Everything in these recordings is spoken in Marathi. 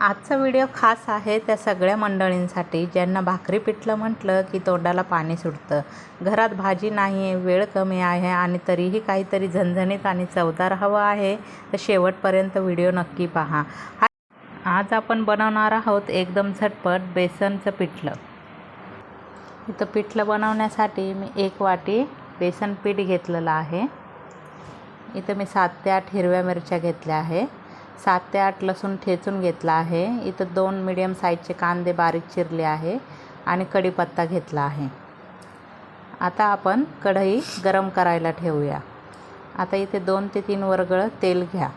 आजचा व्हिडिओ खास आहे त्या सगळ्या मंडळींसाठी ज्यांना भाकरी पिठलं म्हटलं की तोंडाला पाणी सुटतं। घरात भाजी नाही आहे, वेळ कमी आहे आणि तरीही काहीतरी झणझणीत आणि चवदार हवं आहे तर शेवटपर्यंत व्हिडिओ नक्की पहा। आज आपण बनवणार आहोत एकदम झटपट बेसनचं पिठलं। इथं पिठलं बनवण्यासाठी मी 1 वाटी बेसन पीठ घेतलेलं आहे। इथं मी 7 ते 8 हिरव्या मिरच्या घेतल्या आहे, 7 ते 8 लसूण ठेचून घेतला आहे। इथं 2 मीडियम साईजचे कांदे बारीक चिरले आहे आणि कढीपत्ता घेतला आहे। आता आपण कढई गरम करायला ठेवूया। आता इथे 2 ते 3 वरगळ तेल घ्या।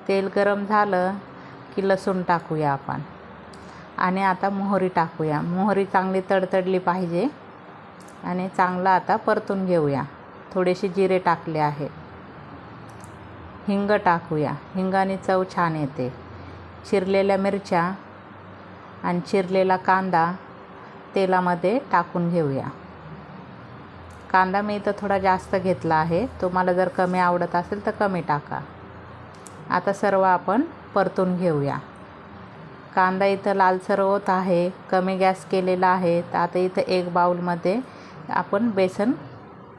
तेल गरम झालं की लसूण टाकूया आपण आणि आता मोहरी टाकूया। मोहरी चांगली तडतडली पाहिजे आणि चांगला आता परतून घेऊया। थोडेसे जिरे टाकले आहे, हिंग टाकूया, हिंगाने चव छान येते। चिरलेल्या मिरच्या आणि चिरलेला कांदा तेलामध्ये टाकून घेऊया। कांदा मी इथं थोडा जास्त घेतला आहे, तुम्हाला जर कमी आवडत असेल तर कमी टाका। आता सर्व आपण परतून घेऊया। कांदा इथं लालसर होत आहे, कमी गॅस केलेला आहे। तर आता इथं 1 बाउलमध्ये आपण बेसन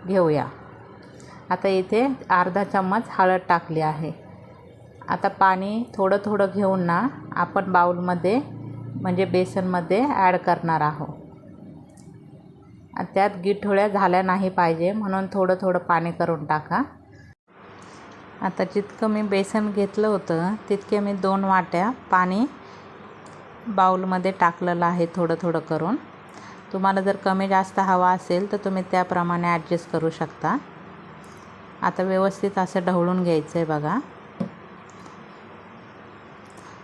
घेऊया। आता इथे अर्धा चम्मच हळद टाकली आहे। आता पाणी थोडं थोडं घेऊन ना आपण बाउलमध्ये म्हणजे बेसनमध्ये ॲड करणार आहोत। त्यात गिठोळ्या झाल्या नाही पाहिजे म्हणून थोडं थोडं पाणी करून टाका। आता जितकं मी बेसन घेतलं होतं तितके मी 2 वाट्या पाणी बाउलमध्ये टाकलेलं आहे, थोडं थोडं करून। तुम्हाला जर कमी जास्त हवा असेल तर तुम्ही त्याप्रमाणे ॲडजस्ट करू शकता। आता व्यवस्थित असं ढवळून घ्यायचं आहे बघा।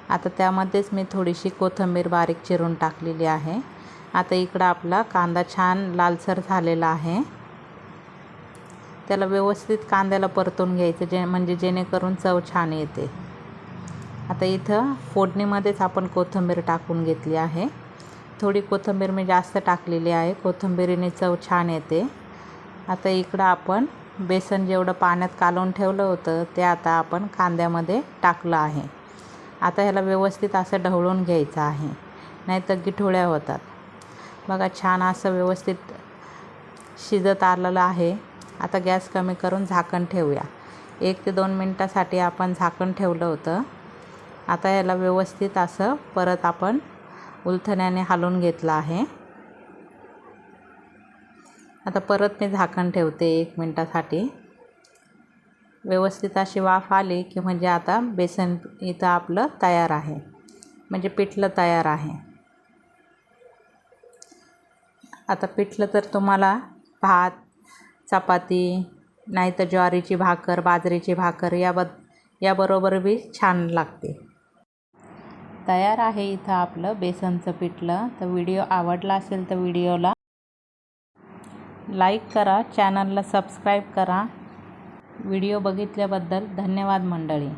आता त्यामध्येच मी थोडीशी कोथिंबीर बारीक चिरून टाकलेली आहे। आता इकडं आपला कांदा छान लालसर झालेला आहे, त्याला व्यवस्थित कांद्याला परतून घ्यायचं म्हणजे जेणेकरून चव छान येते। आता इथं फोडणीमध्येच आपण कोथिंबीर टाकून घेतली आहे। थोडी कोथिंबीर मी जास्त टाकलेली आहे, कोथिंबीरीने चव छान येते। आता इकडं आपण बेसन जेवढं पाण्यात कालवून ठेवलं होतं ते आता आपण कांद्यामध्ये टाकलं आहे। आता ह्याला व्यवस्थित असं ढवळून घ्यायचं आहे, नाहीतर गिठोळ्या होतात। बघा छान असं व्यवस्थित शिजत आलेलं आहे। आता गॅस कमी करून झाकण ठेवूया। 1 ते 2 मिनटासाठी आपण झाकण ठेवलं होतं। आता ह्याला व्यवस्थित असं परत आपण उलथण्याने हलवून घेतलं आहे। आता परत मी झाकण ठेवते 1 मिनटासाठी। व्यवस्थित अशी वाफ आली की म्हणजे आता बेसन इथं आपलं तयार आहे, म्हणजे पिठलं तयार आहे। आता पिठलं तर तुम्हाला भात, चपाती नाहीतर ज्वारीची भाकर, बाजरीची भाकर याबरोबर बी छान लागते। तयार आहे इथं आपलं बेसनचं पिठलं। तर व्हिडिओ आवडला असेल तर व्हिडिओला लाईक करा, चॅनलला सबस्क्राईब करा। व्हिडिओ बघितल्याबद्दल धन्यवाद मंडळी।